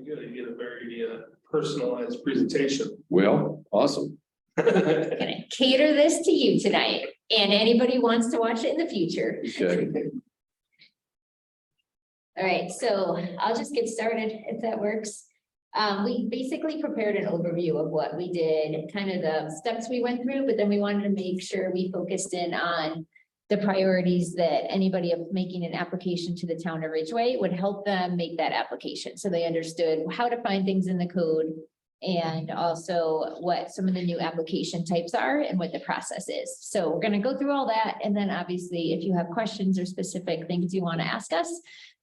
You're gonna get a very personalized presentation. Well, awesome. Gonna cater this to you tonight, and anybody who wants to watch it in the future. Okay. All right, so I'll just get started if that works. We basically prepared an overview of what we did, kind of the steps we went through, but then we wanted to make sure we focused in on the priorities that anybody making an application to the town of Ridgeway would help them make that application. So they understood how to find things in the code and also what some of the new application types are and what the process is. So we're going to go through all that. And then obviously, if you have questions or specific things you want to ask us,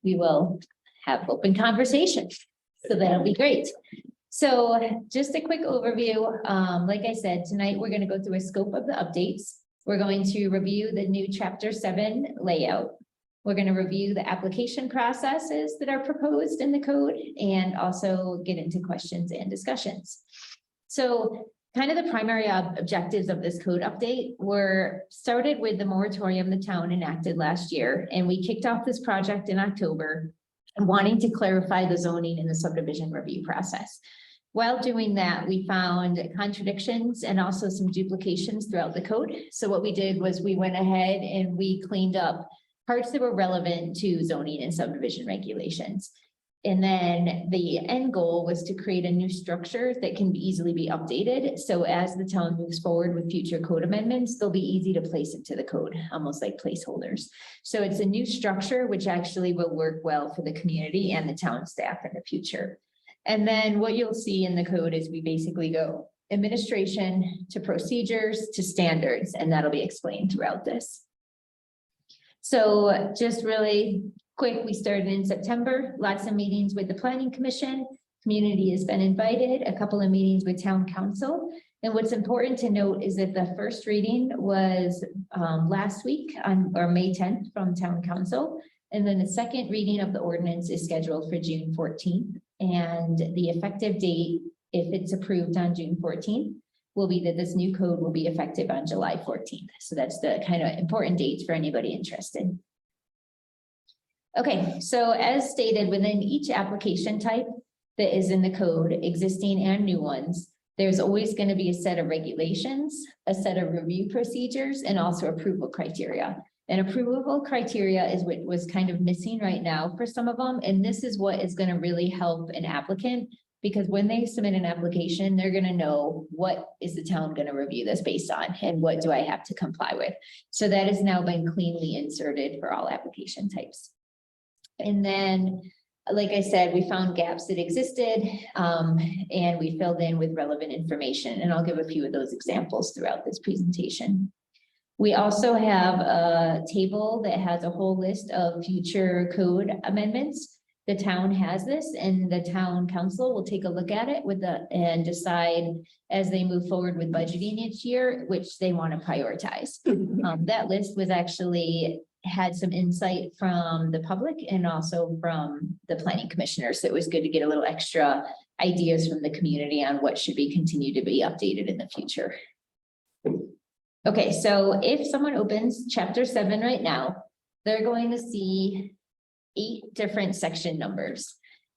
we will have open conversation. So that'll be great. So just a quick overview. Like I said, tonight we're going to go through a scope of the updates. We're going to review the new Chapter 7 layout. We're going to review the application processes that are proposed in the code and also get into questions and discussions. So kind of the primary objectives of this code update were started with the moratorium the town enacted last year. And we kicked off this project in October, wanting to clarify the zoning and the subdivision review process. While doing that, we found contradictions and also some duplications throughout the code. So what we did was we went ahead and we cleaned up parts that were relevant to zoning and subdivision regulations. And then the end goal was to create a new structure that can easily be updated. So as the town moves forward with future code amendments, they'll be easy to place into the code, almost like placeholders. So it's a new structure, which actually will work well for the community and the town staff in the future. And then what you'll see in the code is we basically go administration to procedures to standards, and that'll be explained throughout this. So just really quick, we started in September, lots of meetings with the Planning Commission. Community has been invited, a couple of meetings with Town Council. And what's important to note is that the first reading was last week on May 10th from Town Council. And then the second reading of the ordinance is scheduled for June 14th. And the effective date, if it's approved on June 14th, will be that this new code will be effective on July 14th. So that's the kind of important dates for anybody interested. Okay, so as stated, within each application type that is in the code, existing and new ones, there's always going to be a set of regulations, a set of review procedures, and also approval criteria. And approval criteria is what was kind of missing right now for some of them. And this is what is going to really help an applicant, because when they submit an application, they're going to know what is the town going to review this based on and what do I have to comply with. So that has now been cleanly inserted for all application types. And then, like I said, we found gaps that existed and we filled in with relevant information. And I'll give a few of those examples throughout this presentation. We also have a table that has a whole list of future code amendments. The town has this, and the town council will take a look at it and decide as they move forward with budgeting each year, which they want to prioritize. That list was actually had some insight from the public and also from the planning commissioners. So it was good to get a little extra ideas from the community on what should be continued to be updated in the future. Okay, so if someone opens Chapter 7 right now, they're going to see 8 different section numbers.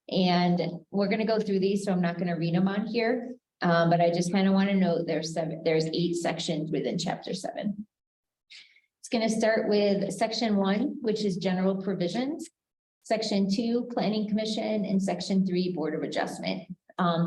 And we're going to go through these, so I'm not going to read them on here. But I just kind of want to note there's 8 sections within Chapter 7. It's going to start with Section 1, which is general provisions. Section 2, Planning Commission, and Section 3, Board of Adjustment.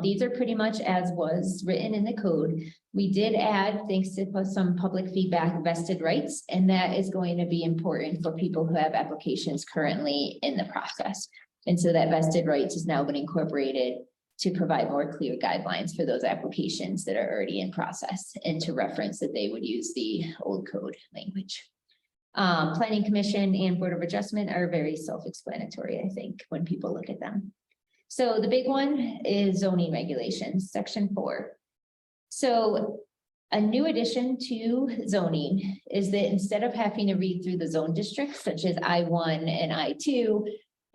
These are pretty much as was written in the code. We did add, thanks to some public feedback, vested rights, and that is going to be important for people who have applications currently in the process. And so that vested rights has now been incorporated to provide more clear guidelines for those applications that are already in process and to reference that they would use the old code language. Planning Commission and Board of Adjustment are very self-explanatory, I think, when people look at them. So the big one is zoning regulations, Section 4. So a new addition to zoning is that instead of having to read through the zone districts, such as I-1 and I-2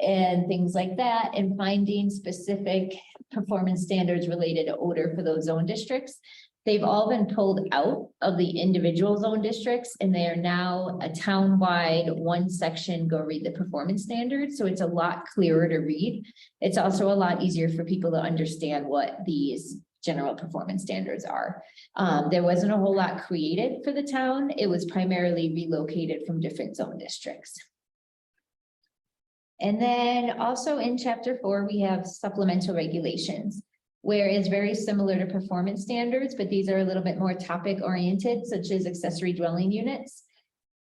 and things like that, and finding specific performance standards related to odor for those zone districts, They've all been pulled out of the individual zone districts and they are now a town-wide one section, go read the performance standards. So it's a lot clearer to read. It's also a lot easier for people to understand what these general performance standards are. There wasn't a whole lot created for the town. It was primarily relocated from different zone districts. And then also in chapter 4, we have supplemental regulations, where it's very similar to performance standards, but these are a little bit more topic oriented, such as accessory dwelling units.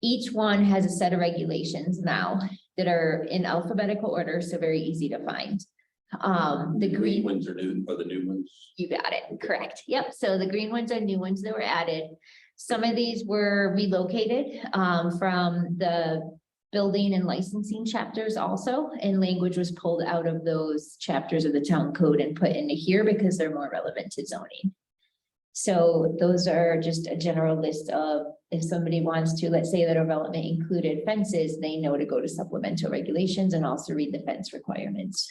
Each one has a set of regulations now that are in alphabetical order, so very easy to find. The green ones are new, or the new ones? You got it, correct. Yep, so the green ones are new ones that were added. Some of these were relocated from the building and licensing chapters also, and language was pulled out of those chapters of the town code and put into here because they're more relevant to zoning. So those are just a general list of, if somebody wants to, let's say that development included fences, they know to go to supplemental regulations and also read the fence requirements.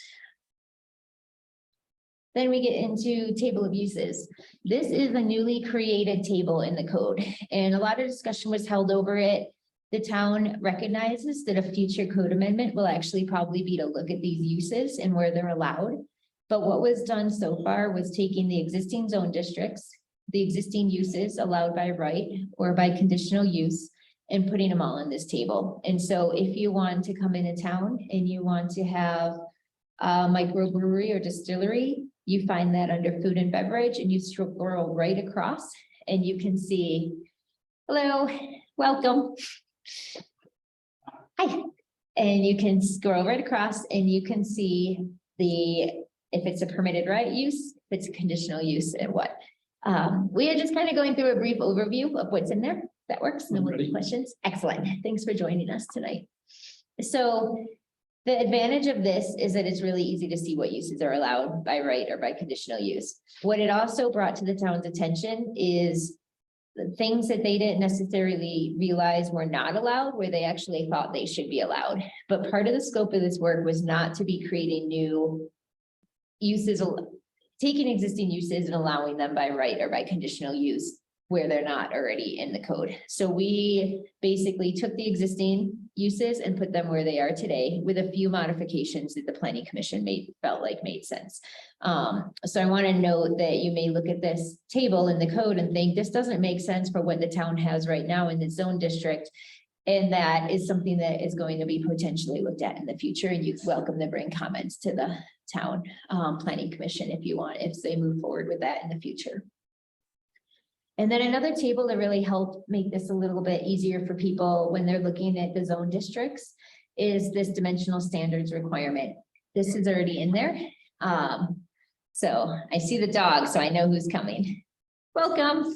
Then we get into table of uses. This is a newly created table in the code, and a lot of discussion was held over it. The town recognizes that a future code amendment will actually probably be to look at these uses and where they're allowed. But what was done so far was taking the existing zone districts, the existing uses allowed by right or by conditional use, and putting them all in this table. And so if you want to come into town and you want to have a microbrewery or distillery, you find that under food and beverage, and you scroll right across and you can see, hello, welcome. Hi. And you can scroll right across and you can see if it's a permitted right use, if it's a conditional use, and what. We are just kind of going through a brief overview of what's in there. That works. No more questions. Excellent. Thanks for joining us tonight. So the advantage of this is that it's really easy to see what uses are allowed by right or by conditional use. What it also brought to the town's attention is the things that they didn't necessarily realize were not allowed, where they actually thought they should be allowed. But part of the scope of this work was not to be creating new uses, taking existing uses and allowing them by right or by conditional use where they're not already in the code. So we basically took the existing uses and put them where they are today with a few modifications that the planning commission felt like made sense. So I want to note that you may look at this table in the code and think this doesn't make sense for what the town has right now in the zone district. And that is something that is going to be potentially looked at in the future. And you're welcome to bring comments to the town planning commission if you want, if they move forward with that in the future. And then another table that really helped make this a little bit easier for people when they're looking at the zone districts is this dimensional standards requirement. This is already in there. So I see the dog, so I know who's coming. Welcome.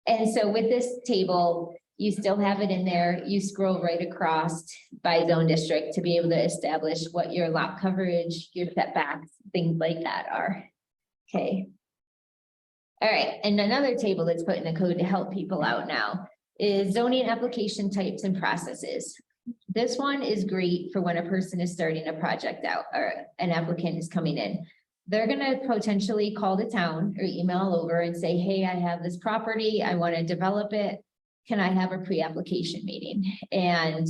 And so with this table, you still have it in there. You scroll right across by zone district to be able to establish what your lot coverage, your setbacks, things like that are. Okay. All right, and another table that's put in the code to help people out now is zoning application types and processes. This one is great for when a person is starting a project out or an applicant is coming in. They're gonna potentially call the town or email over and say, hey, I have this property, I want to develop it. Can I have a pre-application meeting? And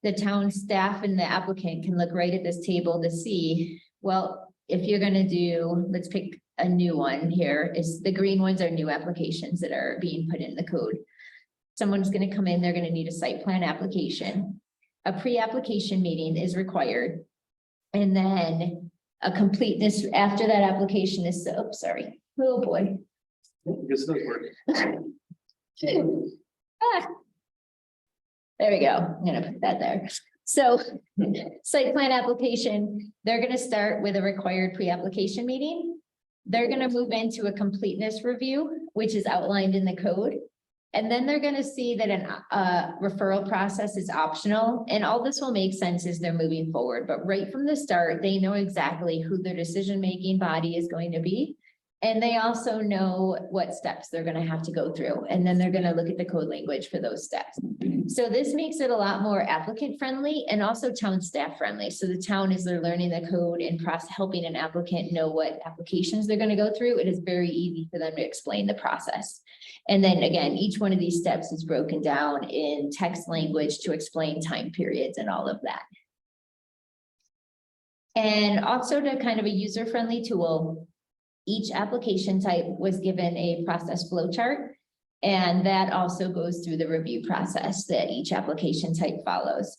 the town staff and the applicant can look right at this table to see, well, if you're gonna do, let's pick a new one here, is the green ones are new applications that are being put in the code. Someone's going to come in, they're going to need a site plan application. A pre-application meeting is required. And then a completeness after that application is, oh, sorry. Oh boy. It's not working. There we go. I'm going to put that there. So site plan application, they're going to start with a required pre-application meeting. They're going to move into a completeness review, which is outlined in the code. And then they're going to see that a referral process is optional. And all this will make sense as they're moving forward. But right from the start, they know exactly who their decision-making body is going to be. And they also know what steps they're going to have to go through. And then they're going to look at the code language for those steps. So this makes it a lot more applicant friendly and also town staff friendly. So the town, as they're learning the code and helping an applicant know what applications they're going to go through, it is very easy for them to explain the process. And then again, each one of these steps is broken down in text language to explain time periods and all of that. And also to kind of a user-friendly tool, each application type was given a process flow chart. And that also goes through the review process that each application type follows.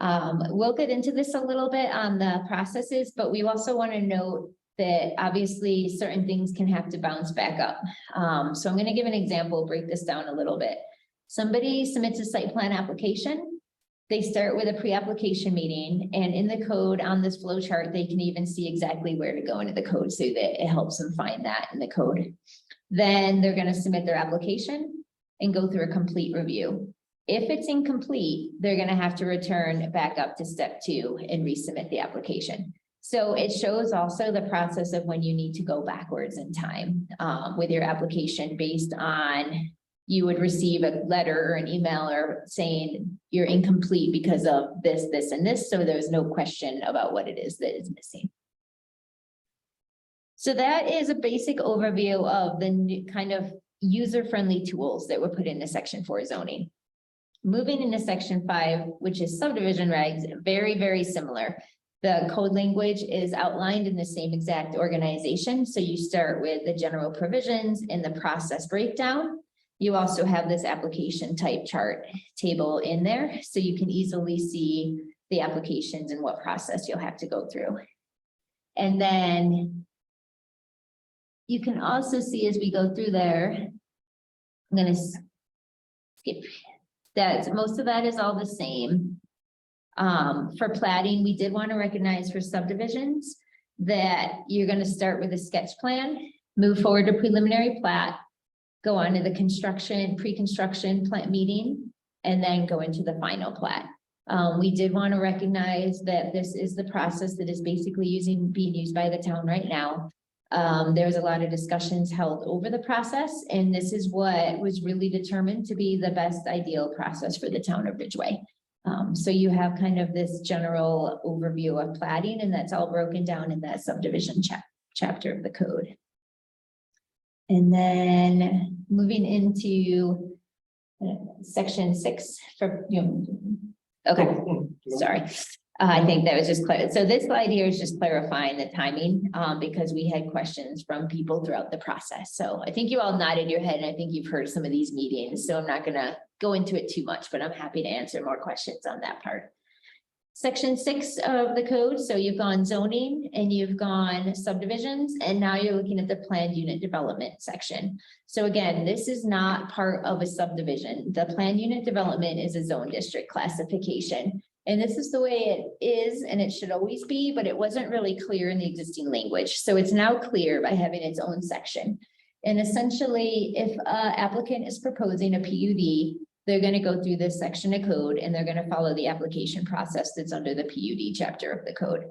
We'll get into this a little bit on the processes, but we also want to note that obviously certain things can have to bounce back up. So I'm going to give an example, break this down a little bit. Somebody submits a site plan application. They start with a pre-application meeting, and in the code on this flow chart, they can even see exactly where to go into the code so that it helps them find that in the code. Then they're going to submit their application and go through a complete review. If it's incomplete, they're going to have to return back up to step 2 and resubmit the application. So it shows also the process of when you need to go backwards in time with your application based on you would receive a letter or an email or saying you're incomplete because of this, this, and this. So there's no question about what it is that is missing. So that is a basic overview of the new kind of user-friendly tools that were put into Section 4 zoning. Moving into Section 5, which is subdivision regs, very, very similar. The code language is outlined in the same exact organization. So you start with the general provisions and the process breakdown. You also have this application type chart table in there, so you can easily see the applications and what process you'll have to go through. And then you can also see as we go through there, I'm going to skip that. Most of that is all the same. For platting, we did want to recognize for subdivisions that you're going to start with a sketch plan, move forward to preliminary plat, go on to the construction, pre-construction plant meeting, and then go into the final plat. We did want to recognize that this is the process that is basically being used by the town right now. There's a lot of discussions held over the process, and this is what was really determined to be the best ideal process for the town of Ridgeway. So you have kind of this general overview of platting, and that's all broken down in that subdivision chapter of the code. And then moving into Section 6 for, okay, sorry. I think that was just clear. So this slide here is just clarifying the timing because we had questions from people throughout the process. So I think you all nodded your head, and I think you've heard some of these meetings. So I'm not going to go into it too much, but I'm happy to answer more questions on that part. Section 6 of the code. So you've gone zoning and you've gone subdivisions, and now you're looking at the planned unit development section. So again, this is not part of a subdivision. The planned unit development is a zone district classification. And this is the way it is, and it should always be, but it wasn't really clear in the existing language. So it's now clear by having its own section. And essentially, if an applicant is proposing a PUD, they're going to go through this section of code, and they're going to follow the application process that's under the PUD chapter of the code.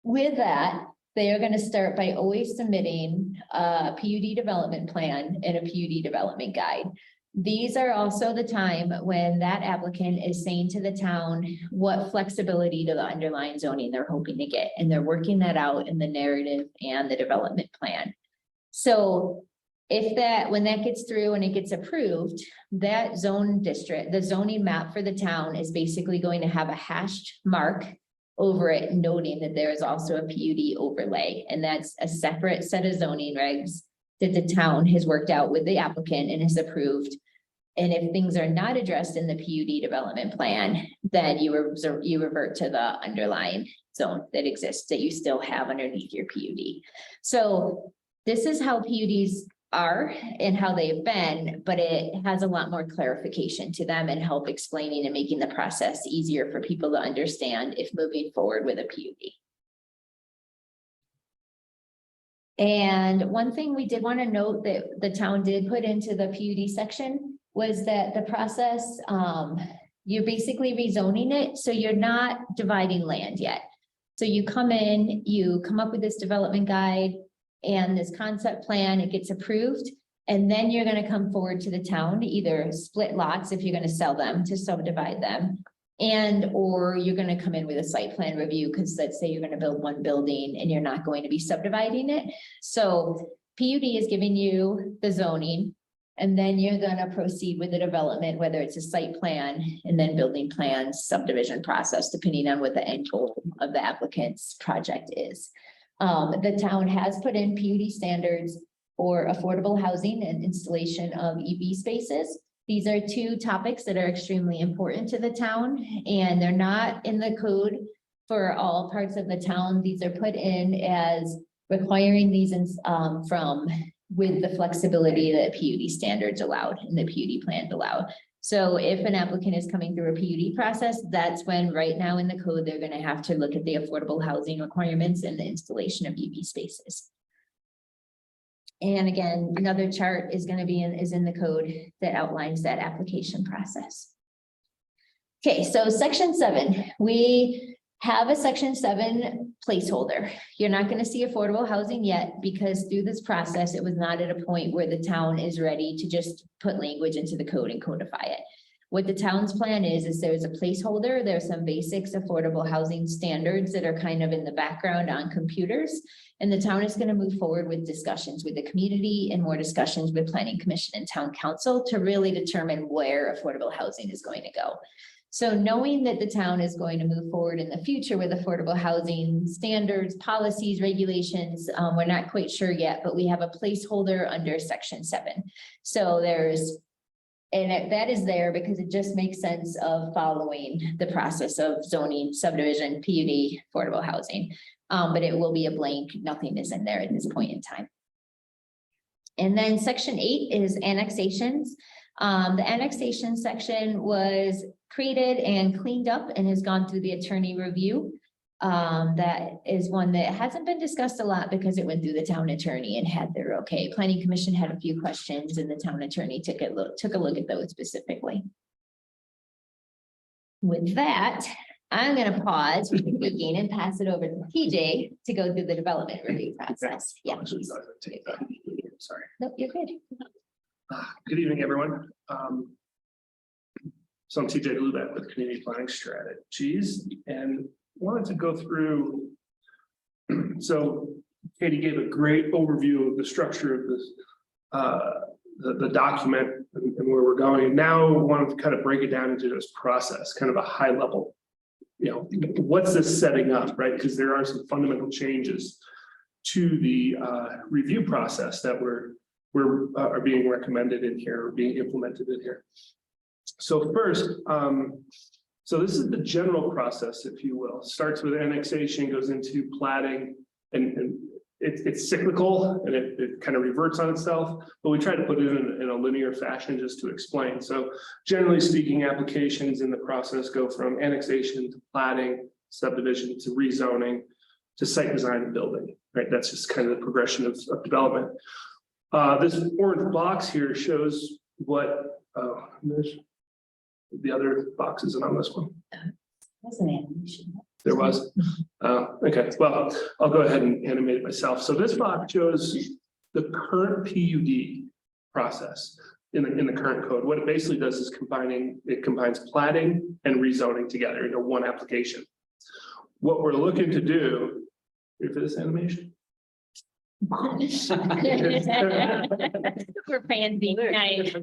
With that, they are going to start by always submitting a PUD development plan and a PUD development guide. These are also the time when that applicant is saying to the town what flexibility to the underlying zoning they're hoping to get, and they're working that out in the narrative and the development plan. So when that gets through and it gets approved, that zone district, the zoning map for the town is basically going to have a hashed mark over it, noting that there is also a PUD overlay, and that's a separate set of zoning regs that the town has worked out with the applicant and has approved. And if things are not addressed in the PUD development plan, then you revert to the underlying zone that exists that you still have underneath your PUD. So this is how PUDs are and how they've been, but it has a lot more clarification to them and help explaining and making the process easier for people to understand if moving forward with a PUD. And one thing we did want to note that the town did put into the PUD section was that the process, you're basically rezoning it. So you're not dividing land yet. So you come in, you come up with this development guide and this concept plan, it gets approved. And then you're gonna come forward to the town to either split lots if you're gonna sell them, to subdivide them. Or you're gonna come in with a site plan review, because let's say you're gonna build one building and you're not going to be subdividing it. So PUD is giving you the zoning, and then you're gonna proceed with the development, whether it's a site plan and then building plans, subdivision process, depending on what the end goal of the applicant's project is. The town has put in PUD standards for affordable housing and installation of EV spaces. These are two topics that are extremely important to the town, and they're not in the code for all parts of the town. These are put in as requiring these with the flexibility that PUD standards allowed and the PUD plans allow. So if an applicant is coming through a PUD process, that's when right now in the code, they're going to have to look at the affordable housing requirements and the installation of EV spaces. And again, another chart is going to be in the code that outlines that application process. Okay, so section 7, we have a section 7 placeholder. You're not going to see affordable housing yet, because through this process, it was not at a point where the town is ready to just put language into the code and codify it. What the town's plan is there's a placeholder. There's some basics affordable housing standards that are kind of in the background on computers. And the town is going to move forward with discussions with the community and more discussions with planning commission and town council to really determine where affordable housing is going to go. So knowing that the town is going to move forward in the future with affordable housing standards, policies, regulations, we're not quite sure yet, but we have a placeholder under section 7. So that is there because it just makes sense of following the process of zoning, subdivision, PUD, affordable housing. But it will be a blank, nothing is in there at this point in time. And then section 8 is annexations. The annexation section was created and cleaned up and has gone through the attorney review. That is one that hasn't been discussed a lot because it went through the town attorney and had their okay. Planning commission had a few questions and the town attorney took a look at those specifically. With that, I'm going to pause from speaking and pass it over to TJ to go through the development review process. Yeah. Sorry. No, you're good. Good evening, everyone. So I'm TJ Lubeck with Community Planning Strategies and wanted to go through. So Katie gave a great overview of the structure of this, the document and where we're going. Now I wanted to kind of break it down into this process, kind of a high level. What's this setting up, right? Because there are some fundamental changes to the review process that are being recommended in here, or being implemented in here. So first, so this is the general process, if you will. Starts with annexation, goes into platting, and it's cyclical, and it kind of reverts on itself, but we try to put it in a linear fashion just to explain. So generally speaking, applications in the process go from annexation to platting, subdivision to rezoning, to site design and building, right? That's just kind of the progression of development. This orange box here shows what, the other box isn't on this one. That's an animation. There was. Okay, well, I'll go ahead and animate it myself. So this box shows the current PUD process in the current code. What it basically does is combines platting and rezoning together into one application. What we're looking to do, here for this animation. We're fancy tonight.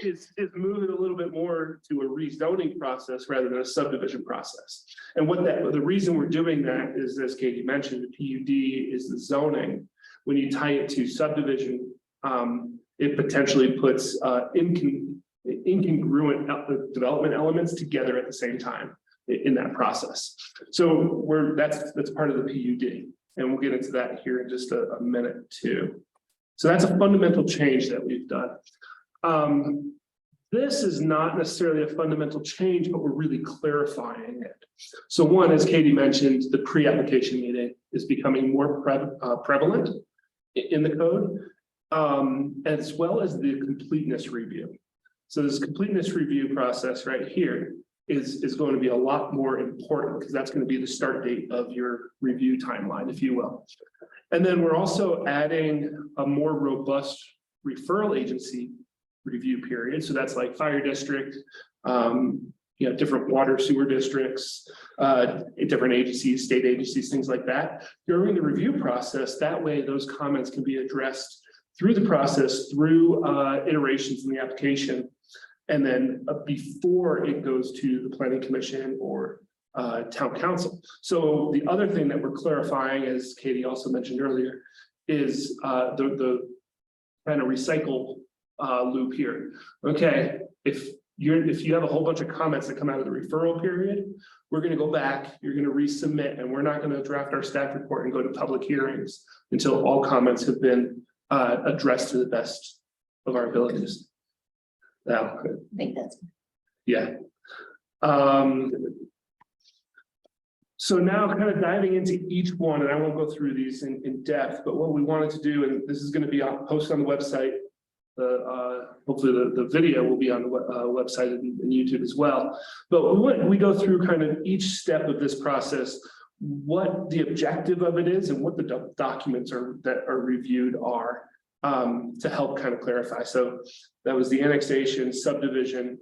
Is moving a little bit more to a rezoning process rather than a subdivision process. And the reason we're doing that is, as Katie mentioned, the PUD is the zoning. When you tie it to subdivision, it potentially puts incongruent development elements together at the same time in that process. So that's part of the PUD, and we'll get into that here in just a minute too. So that's a fundamental change that we've done. This is not necessarily a fundamental change, but we're really clarifying it. So one, as Katie mentioned, the pre-application meeting is becoming more prevalent in the code, as well as the completeness review. So this completeness review process right here is going to be a lot more important because that's going to be the start date of your review timeline, if you will. And then we're also adding a more robust referral agency review period. So that's like fire district, different water sewer districts, different agencies, state agencies, things like that. During the review process, that way those comments can be addressed through the process, through iterations in the application. And then before it goes to the planning commission or town council. So the other thing that we're clarifying, as Katie also mentioned earlier, is the kind of recycle loop here. Okay, if you have a whole bunch of comments that come out of the referral period, we're going to go back, you're going to resubmit, and we're not going to draft our staff report and go to public hearings until all comments have been addressed to the best of our abilities. Now, I think that's. yeah. So now kind of diving into each one, and I won't go through these in depth, but what we wanted to do, and this is going to be posted on the website. Hopefully the video will be on the website and YouTube as well. But we go through kind of each step of this process, what the objective of it is and what the documents that are reviewed are to help kind of clarify. So that was the annexation, subdivision,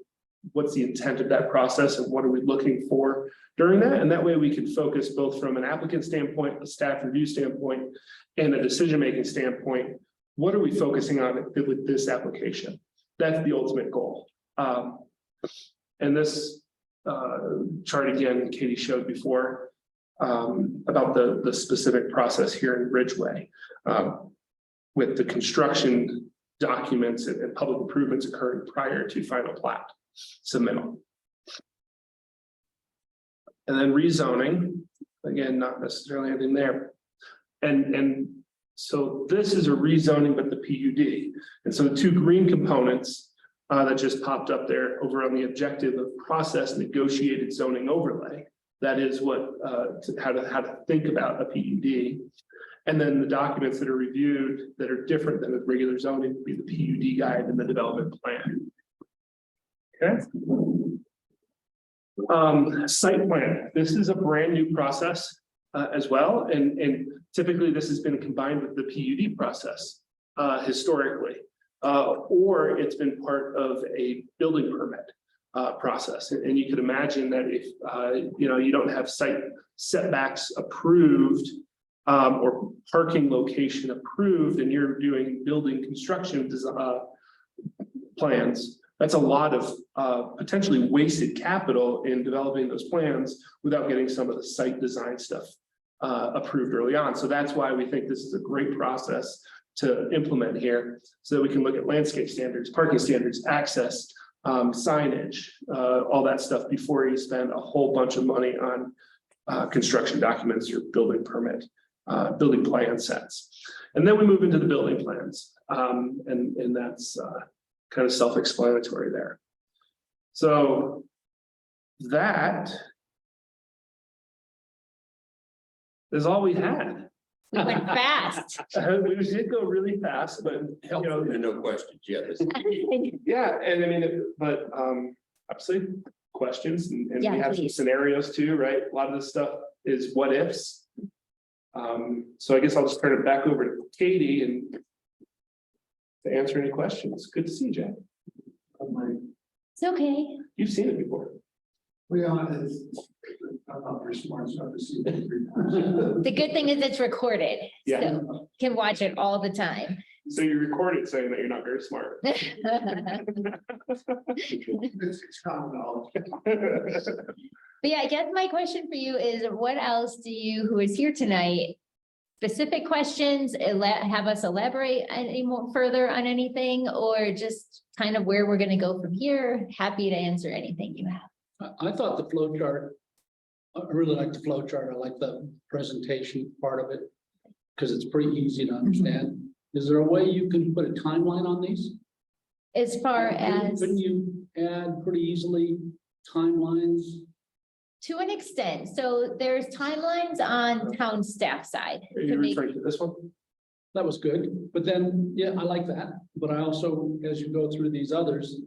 what's the intent of that process and what are we looking for during that? And that way we can focus both from an applicant standpoint, a staff review standpoint, and a decision-making standpoint. What are we focusing on with this application? That's the ultimate goal. And this chart again, Katie showed before about the specific process here in Ridgeway with the construction documents and public improvements occurring prior to final plat submittal. And then rezoning, again, not necessarily anything there. And so this is a rezoning, but the PUD. And so the two green components that just popped up there over on the objective of process negotiated zoning overlay. That is what how to think about a PUD. And then the documents that are reviewed that are different than the regular zoning would be the PUD guide and the development plan. Okay. Site plan. This is a brand new process as well. And typically this has been combined with the PUD process historically, or it's been part of a building permit process. And you could imagine that if you don't have site setbacks approved or parking location approved, and you're doing building construction plans, that's a lot of potentially wasted capital in developing those plans without getting some of the site design stuff approved early on. So that's why we think this is a great process to implement here, so that we can look at landscape standards, parking standards, access, signage, all that stuff before you spend a whole bunch of money on construction documents or building permit, building plan sets. And then we move into the building plans, and that's kind of self-explanatory there. So that is all we had. We went fast. We did go really fast, but No questions yet. yeah, and I mean, but obviously questions and Yeah, we have please. some scenarios too, right? A lot of this stuff is what ifs. So I guess I'll just turn it back over to Katie and to answer any questions. Good to see you, Jack. It's okay. You've seen it before. I'm not very smart, so I've seen it 3 times. The good thing is it's recorded, Yeah. so you can watch it all the time. So you recorded saying that you're not very smart. It's common knowledge. But yeah, I guess my question for you is, what else do you, who is here tonight, specific questions, have us elaborate any more further on anything, or just kind of where we're going to go from here? Happy to answer anything you have. I thought the flow chart, I really like the flow chart. I like the presentation part of it because it's pretty easy to understand. Is there a way you can put a timeline on these? As far as, Couldn't you add pretty easily timelines? to an extent, so there's timelines on town staff side. Are to you make- referring to this one? That was good, but then, yeah, I like that. But I also, as you go through these others,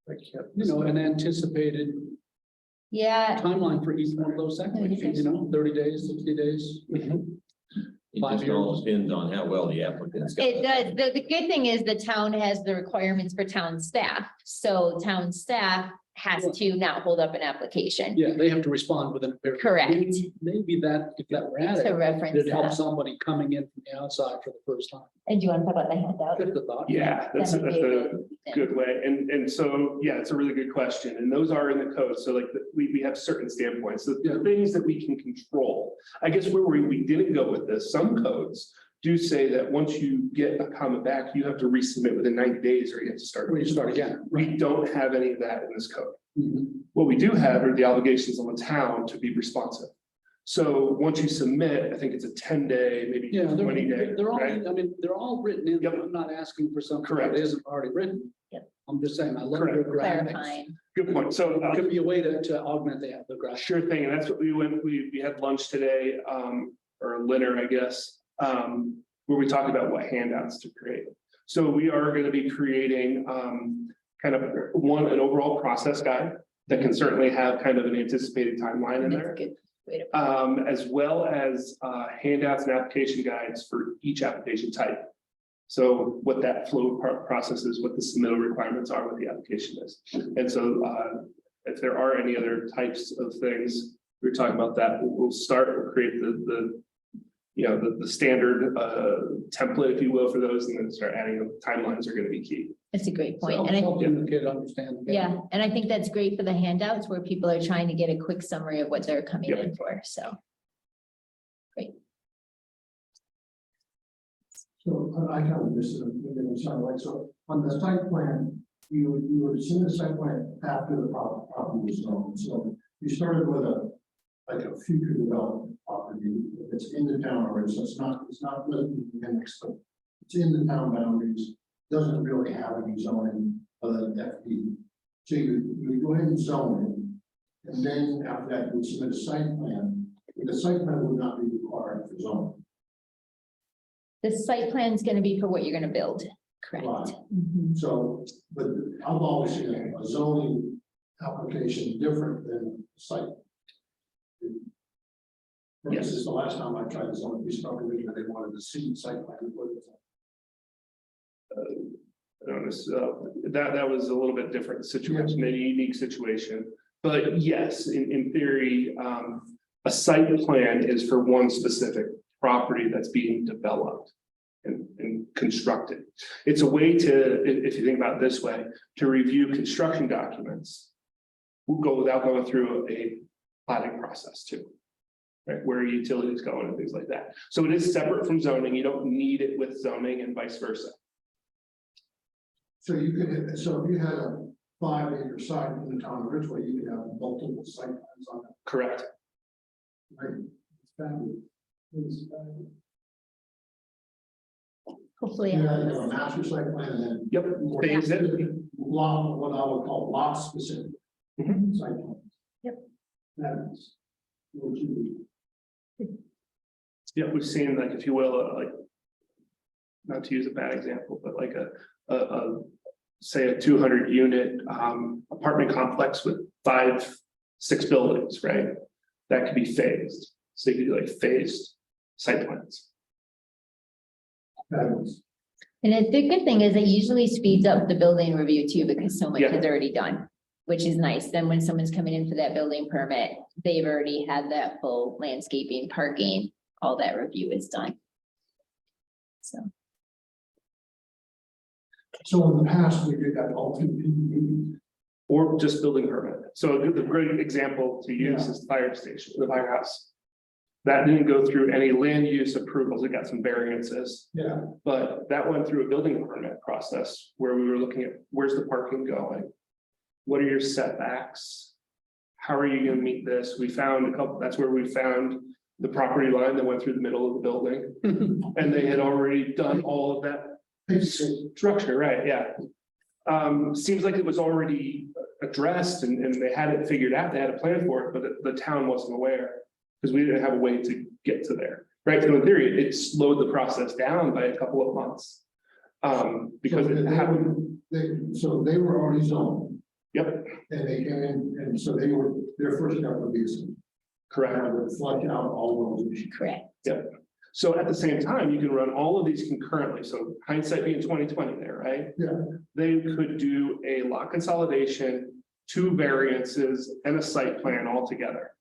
I can't. an anticipated Yeah, timeline for each one of those sections, you know, 30 days, 60 days? It 5 just all years. depends on how well the applicant's got. it does. The good thing is the town has the requirements for town staff. So town staff has to now hold up an application Yeah, they have to respond within a period. Correct. Maybe that, if that were added, to reference it'd help that. somebody coming in from the outside for the first time. And do you want to talk about the handout? Just a thought. Yeah, that's a good way. And so, yeah, it's a really good question. And those are in the code. So like, we have certain standpoints, the Yeah. things that we can control. I guess where we didn't go with this, some codes do say that once you get a comment back, you have to resubmit within 90 days or you have to start. Where you start again. We don't have any of that in this code. Mhm. What we do have are the obligations on the town to be responsive. So once you submit, I think it's a 10-day, maybe Yeah, 20-day, they're all, right? I mean, they're all written in. Yep. I'm not asking for something Correct. that isn't already written. Yep. I'm just saying, I love your graphics. Clarifying. Good point. So It could be a way to augment the graphics. sure thing, and that's what we had lunch today, or dinner, I guess, where we talked about what handouts to create. So we are gonna be creating, kind of an overall process guide that can certainly have kind of an anticipated timeline in That's a there. good way to. As well as handouts and application guides for each application type. So what that flow process is, what the submittal requirements are, what the application is. And so if there are any other types of things, we were talking about that, we'll create the standard template, if you will, for those, and then start adding them. Timelines are going to be key. That's a great point. So And I, helping the kid understand. the game. yeah, and I think that's great for the handouts where people are trying to get a quick summary of what they're coming Yep. in for, so. So I kind of missed it, maybe it sounded like, so on the site plan, you would submit a site plan after the property was zoned. So you started with like a future development property, if it's in the town already, so it's not doesn't mix, but it's in the town boundaries, doesn't really have any zoning other than FD. So you go ahead and zone it, and then after that, you would submit a site plan. The site plan would not be required for zoning. The site plan is gonna be for what you're gonna build, correct? Right. Mhm. So, but I've always seen a zoning application different than site. This is the last time I tried to zone, we started with, they wanted to see site plan. I don't know, that was a little bit different situation, a unique situation. But yes, in theory, a site plan is for one specific property that's being developed and constructed. It's a way to, if you think about it this way, to review construction documents. We'll go without going through a planning process too. Right, where utilities going and things like that. So it is separate from zoning. You don't need it with zoning and vice versa. So you could, so if you had a 5-acre site in the town of Ridgeway, you could have multiple site plans on it, Correct. right? It's fabulous. It's fabulous. Hopefully. You have a master site plan and then. Yep. more Phase it. specific Lot, what I would call lot specific. Mhm. Site plan. Yep. That's what you. Yeah, we've seen, like, if you will, like, not to use a bad example, but like say a 200 unit apartment complex with 5-6 buildings, right? That could be phased. So you could do like phased site plans. Fabulous. And the good thing is it usually speeds up the building review too, because so much Yeah. is already done, which is nice. Then when someone's coming in for that building permit, they've already had that full landscaping, parking, all that review is done. So, So in the past, we did that all through PDD. Or just building permit. So a great example to use is the fire station, the firehouse. That didn't go through any land use approvals. It got some variances. Yeah. But that went through a building permit process where we were looking at where's the parking going? What are your setbacks? How are you gonna meet this? We found a couple, that's where we found the property line that went through the middle of the building. And they had already done all of that structure, right? Yeah. Seems like it was already addressed and they had it figured out. They had a plan for it, but the town wasn't aware. Because we didn't have a way to get to there, right? So in theory, it slowed the process down by a couple of months. Because it happened. So they were already zoned, Yep, And they came in, and so their first step would be to correct. would flush out all those issues. Correct. So at the same time, you can run all of these concurrently. So hindsight being 2020 there, right? Yeah. They could do a lot consolidation, 2 variances and a site plan all together.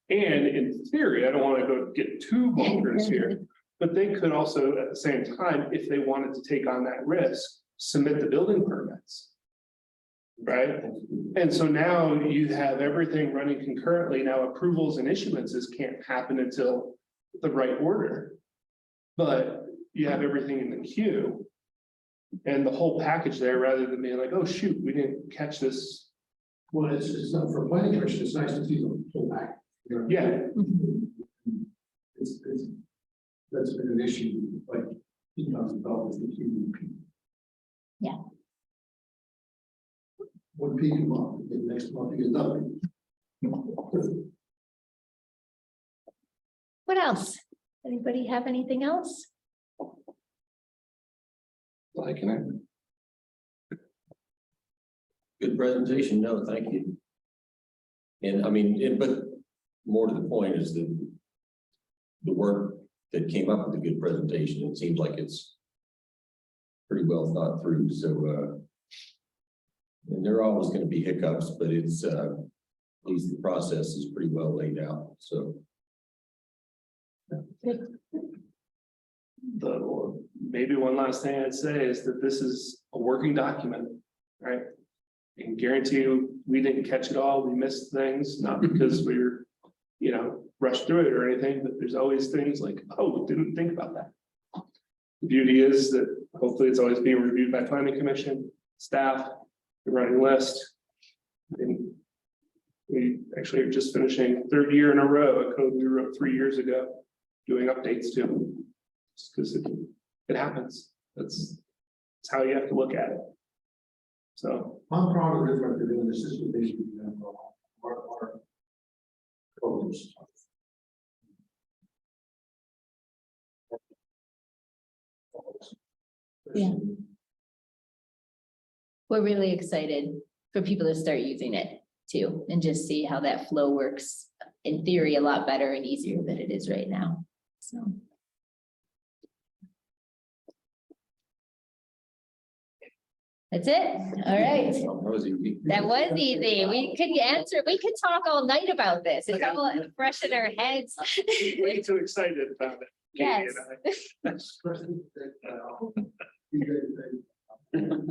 And in theory, I don't want to go get too bonkers here, but they could also, at the same time, if they wanted to take on that risk, submit the building permits. Right? And so now you have everything running concurrently. Now approvals and issuances can't happen until the right order. But you have everything in the queue. And the whole package there, rather than being like, oh, shoot, we didn't catch this. Well, it's not for planning commission, it's nice to see them pull back. You know? Yeah, It's, that's been an issue, like, you know, development with people. Yeah. One peak a month, the next month you get nothing. What else? Anybody have anything else? Liking it. Good presentation, no, thank you. And I mean, but more to the point is the work that came up with a good presentation, it seems like it's pretty well thought through, so and there are always going to be hiccups, but it's at least the process is pretty well laid out, so. Maybe one last thing I'd say is that this is a working document, right? I can guarantee you, we didn't catch it all, we missed things, not because we were, you know, rushed through it or anything, but there's always things like, oh, didn't think about that. The beauty is that hopefully it's always being reviewed by planning commission, staff, the running list. And we actually are just finishing 3rd year in a row, a code we wrote 3 years ago, doing updates to, just because it happens. That's how you have to look at it. So I'm proud of it, what they're doing, this is what they should be doing. Our codes. Yeah. We're really excited for people to start using it too, and just see how that flow works in theory a lot better and easier than it is right now. So. That's it. All right. That was easy. That was easy. We could answer, we could talk all night about this. It's all fresh in our heads. way too excited about it. Katie Yes. and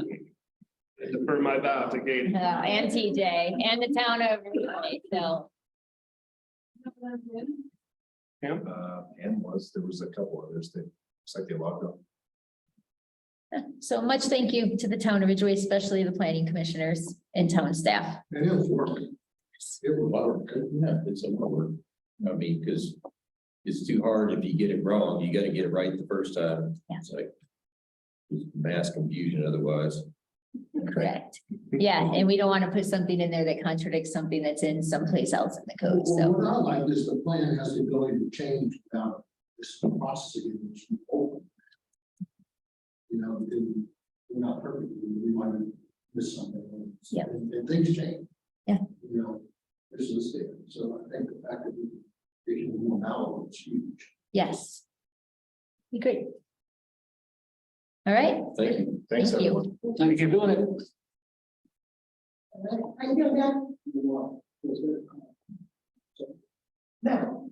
I. For my vow to Katie. And TJ and the town of Roy, so. Pam? And there was a couple others that, it's like they locked up. So much thank you to the town of Ridgeway, especially the planning commissioners and town staff. And it was working. It was working. Yeah, it's a lot of work. I mean, because it's too hard if you get it wrong, you got to get it right the first time. Yeah. It's like there's mass confusion otherwise. Correct. Yeah, and we don't want to put something in there that contradicts something that's in someplace else in the code, Well, so. what I like is the plan has the ability to change without this process again, which is open. You know, and we're not perfect, we might miss something. Yeah. And things change. Yeah. You know, this is it. So I think the fact that we can more now is huge. Yes. Be great. All right, Thank you. thank you. Thank you for doing it. I can do that. Now,